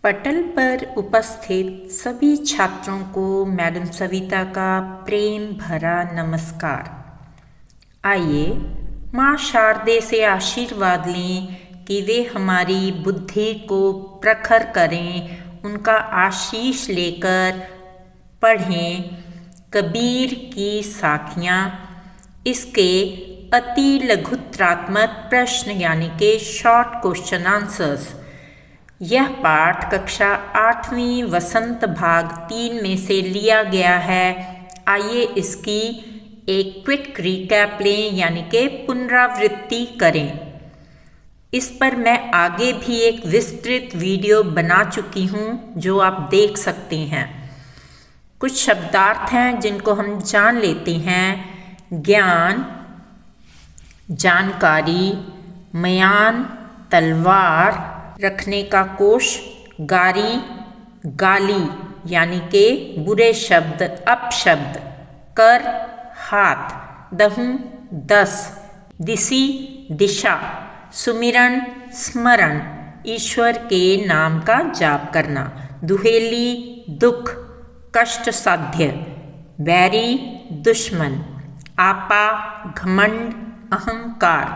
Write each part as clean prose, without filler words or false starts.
पटल पर उपस्थित सभी छात्रों को मैडम सविता का प्रेम भरा नमस्कार। आइए माँ शारदे से आशीर्वाद लें कि वे हमारी बुद्धि को प्रखर करें, उनका आशीष लेकर पढ़ें कबीर की साखियाँ। इसके अति लघुत्रात्मक प्रश्न यानी कि शॉर्ट क्वेश्चन आंसर्स। यह पाठ कक्षा 8वीं वसंत भाग 3 में से लिया गया है। आइए इसकी एक क्विक रिकैप लें यानी कि पुनरावृत्ति करें। इस पर मैं आगे भी एक विस्तृत वीडियो बना चुकी हूँ जो आप देख सकते हैं। कुछ शब्दार्थ हैं जिनको हम जान लेते हैं। ज्ञान, जानकारी, मयान, तलवार, रखने का कोष, गारी, गाली यानी के बुरे शब्द, अपशब्द, कर, हाथ, दहूं, 10, दिशि, दिशा, सुमिरन, स्मरण, ईश्वर के नाम का जाप करना, दुहेली, दुख, कष्ट साध्य, बैरी, दुश्मन, आपा, घमंड, अहंकार।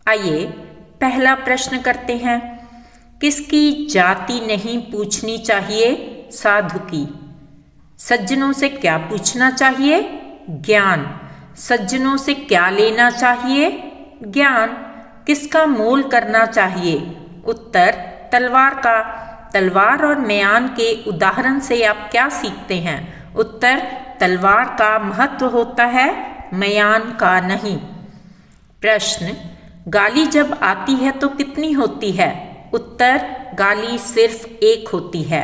आइए पहला प्रश्न करते हैं। किसकी जाति नहीं पूछनी चाहिए? साधु की। सज्जनों से क्या पूछना चाहिए? ज्ञान। सज्जनों से क्या लेना चाहिए? ज्ञान। किसका मोल करना चाहिए? उत्तर, तलवार का। तलवार और म्यान के उदाहरण से आप क्या सीखते हैं? उत्तर, तलवार का महत्व होता है, म्यान का नहीं। प्रश्न, गाली जब आती है तो कितनी होती है? उत्तर, गाली सिर्फ एक होती है।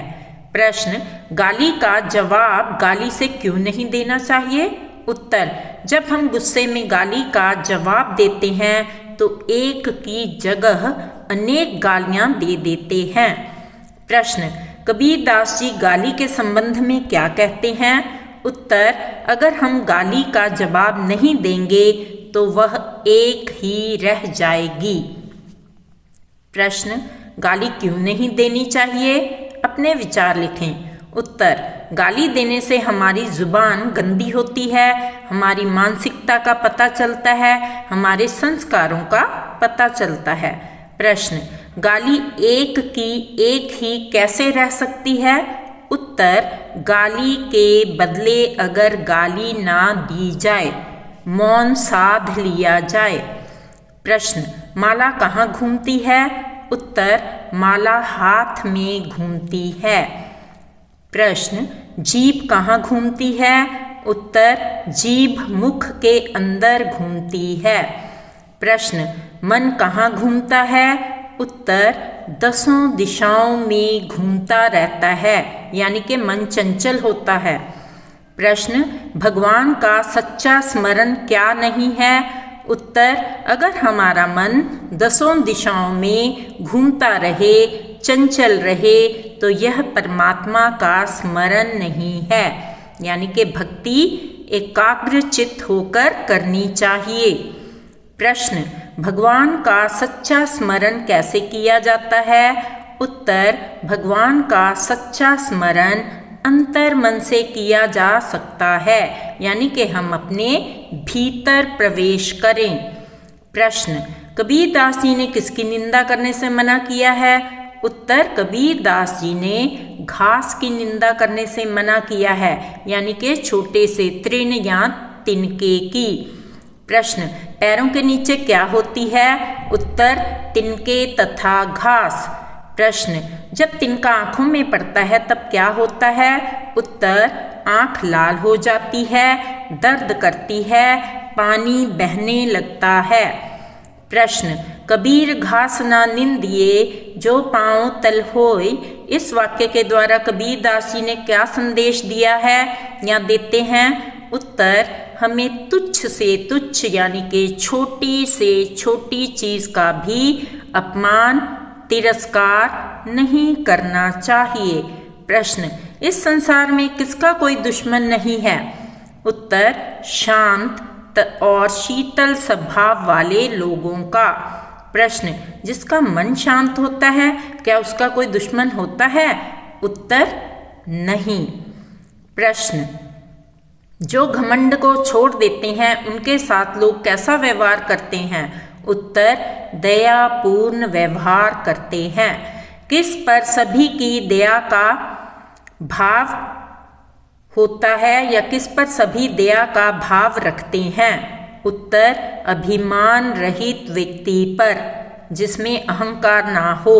प्रश्न, गाली का जवाब गाली से क्यों नहीं देना चाहिए? उत्तर, जब हम गुस्से में गाली का जवाब देते हैं तो एक की जगह अनेक गालियां दे देते हैं। प्रश्न, कबीर दास जी गाली के संबंध में क्या कहते हैं? उत्तर, अगर हम गाली का जवाब नहीं देंगे तो वह एक ही रह जाएगी। प्रश्न, गाली क्यों नहीं देनी चाहिए? अपने विचार लिखें। उत्तर, गाली देने से हमारी जुबान गंदी होती है, हमारी मानसिकता का पता चलता है, हमारे संस्कारों का पता चलता है। प्रश्न, गाली एक की एक ही कैसे रह सकती है? उत्तर, गाली के बदले अगर गाली ना दी जाए, मौन साध लिया जाए। प्रश्न, माला कहाँ घूमती है? उत्तर, माला हाथ में घूमती है। प्रश्न, जीभ कहाँ घूमती है? उत्तर, जीभ मुख के अंदर घूमती है। प्रश्न, मन कहाँ घूमता है? उत्तर, 10 दिशाओं में घूमता रहता है यानी कि मन चंचल होता है। प्रश्न, भगवान का सच्चा स्मरण क्या नहीं है? उत्तर, अगर हमारा मन 10 दिशाओं में घूमता रहे, चंचल रहे तो यह परमात्मा का स्मरण नहीं है यानी कि भक्ति एकाग्र चित्त होकर करनी चाहिए। प्रश्न, भगवान का सच्चा स्मरण कैसे किया जाता है? उत्तर, भगवान का सच्चा स्मरण अंतर मन से किया जा सकता है यानी कि हम अपने भीतर प्रवेश करें। प्रश्न, कबीर दास जी ने किसकी निंदा करने से मना किया है? उत्तर, कबीर दास जी ने घास की निंदा करने से मना किया है यानी कि छोटे से तृण या तिनके की। प्रश्न, पैरों के नीचे क्या होती है? उत्तर, तिनके तथा घास। प्रश्न, जब तिनका आंखों में पड़ता है तब क्या होता है? उत्तर, आंख लाल हो जाती है, दर्द करती है, पानी बहने लगता है। प्रश्न, कबीर घास ना निंदिए जो पाँव तल होय। इस वाक्य के द्वारा कबीर दास जी ने क्या संदेश दिया है या देते हैं? उत्तर, हमें तुच्छ से तुच्छ यानी कि छोटी से छोटी चीज का भी अपमान, तिरस्कार नहीं करना चाहिए। प्रश्न, इस संसार में किसका कोई दुश्मन नहीं है? उत्तर, शांत और शीतल स्वभाव वाले लोगों का। प्रश्न, जिसका मन शांत होता है क्या उसका कोई दुश्मन होता है? उत्तर, नहीं। प्रश्न, जो घमंड को छोड़ देते हैं उनके साथ लोग कैसा व्यवहार करते हैं? उत्तर, दयापूर्ण व्यवहार करते हैं। किस पर सभी की दया का भाव होता है या किस पर सभी दया का भाव रखते हैं? उत्तर, अभिमान रहित व्यक्ति पर, जिसमें अहंकार ना हो।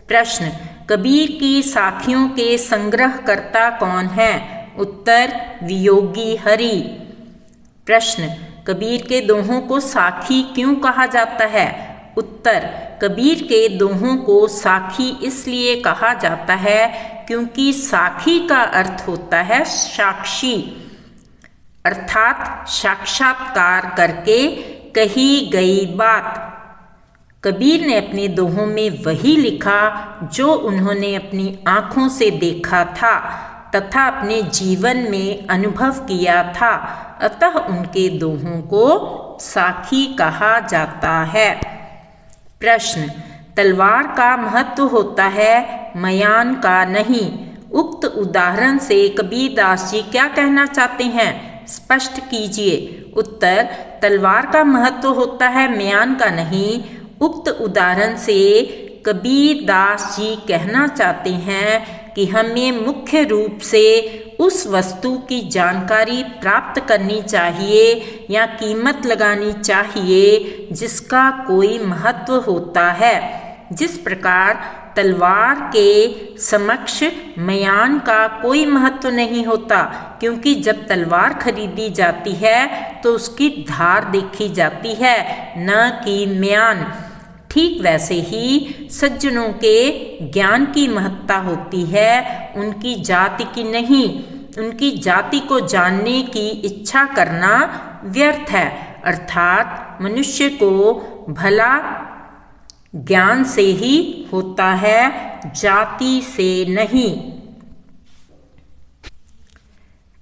प्रश्न, कबीर की साखियों के संग्रहकर्ता कौन है? उत्तर, वियोगी हरि। प्रश्न, कबीर के दोहों को साखी क्यों कहा जाता है? उत्तर, कबीर के दोहों को साखी इसलिए कहा जाता है क्योंकि साखी का अर्थ होता है साक्षी, अर्थात साक्षात्कार करके कही गई बात। कबीर ने अपने दोहों में वही लिखा जो उन्होंने अपनी आँखों से देखा था तथा अपने जीवन में अनुभव किया था, अतः उनके दोहों को साखी कहा जाता है। प्रश्न, तलवार का महत्व होता है, मयान का नहीं। उक्त उदाहरण से कबीरदास जी क्या कहना चाहते हैं? स्पष्ट कीजिए। उत्तर, तलवार का महत्व होता है, म्यान का नहीं। उक्त उदाहरण से कबीरदास जी कहना चाहते हैं कि हमें मुख्य रूप से उस वस्तु की जानकारी प्राप्त करनी चाहिए या कीमत लगानी चाहिए जिसका कोई महत्व होता है। जिस प्रकार तलवार के समक्ष म्यान का कोई महत्व नहीं होता, क्योंकि जब तलवार खरीदी जाती है तो उसकी धार देखी जाती है, न कि म्यान। ठीक वैसे ही सज्जनों के ज्ञान की महत्ता होती है, उनकी जाति की नहीं। उनकी जाति को जानने की इच्छा करना व्यर्थ है, अर्थात मनुष्य को भला ज्ञान से ही होता है, जाति से नहीं।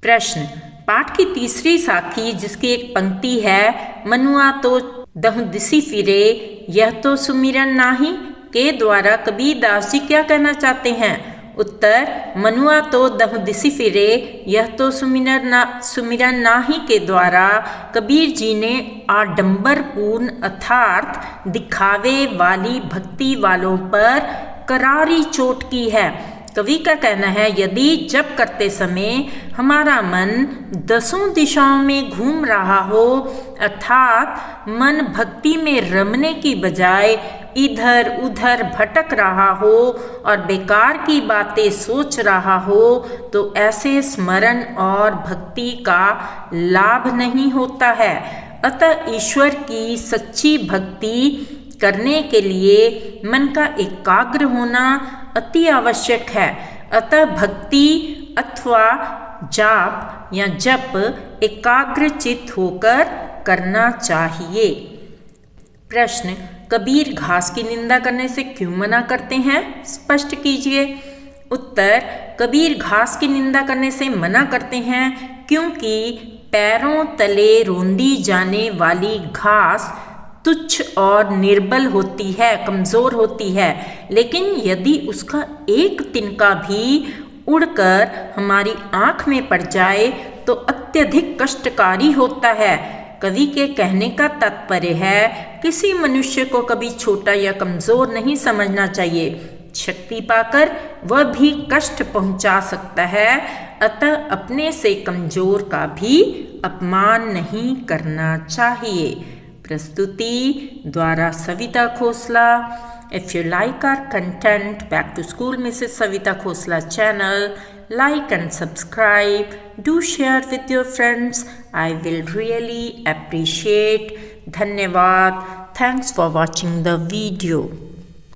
प्रश्न, पाठ की तीसरी साखी जिसकी एक पंक्ति है, मनुआ तो दहु दिसी फिरे यह तो सुमिरन नाही, के द्वारा कबीरदास जी क्या कहना चाहते हैं? उत्तर, मनुआ तो दहु दिसी फिरे यह तो सुमिरन नाही के द्वारा कबीर जी ने आडंबरपूर्ण अर्थात दिखावे वाली भक्ति वालों पर करारी चोट की है। कवि का कहना है, यदि जप करते समय हमारा मन 10 दिशाओं में घूम रहा हो, अर्थात मन भक्ति में रमने की बजाय इधर उधर भटक रहा हो और बेकार की बातें सोच रहा हो, तो ऐसे स्मरण और भक्ति का लाभ नहीं होता है। अतः ईश्वर की सच्ची भक्ति करने के लिए मन का एकाग्र होना अति आवश्यक है। अतः भक्ति अथवा जाप या जप एकाग्र चित्त होकर करना चाहिए। प्रश्न, कबीर घास की निंदा करने से क्यों मना करते हैं? स्पष्ट कीजिए। उत्तर, कबीर घास की निंदा करने से मना करते हैं क्योंकि पैरों तले रोंदी जाने वाली घास तुच्छ और निर्बल होती है, कमज़ोर होती है। लेकिन यदि उसका एक तिनका भी उड़कर हमारी आँख में पड़ जाए तो अत्यधिक कष्टकारी होता है। कवि के कहने का तात्पर्य है, किसी मनुष्य को कभी छोटा या कमज़ोर नहीं समझना चाहिए। शक्ति पाकर वह भी कष्ट पहुंचा सकता है, अतः अपने से कमज़ोर का भी अपमान नहीं करना चाहिए। प्रस्तुति द्वारा Savita Khosla. If you like our content, Back to School Mrs. Savita Khosla channel, like and subscribe. Do share with your friends. I will really appreciate. Dhanyavad. Thanks for watching the video.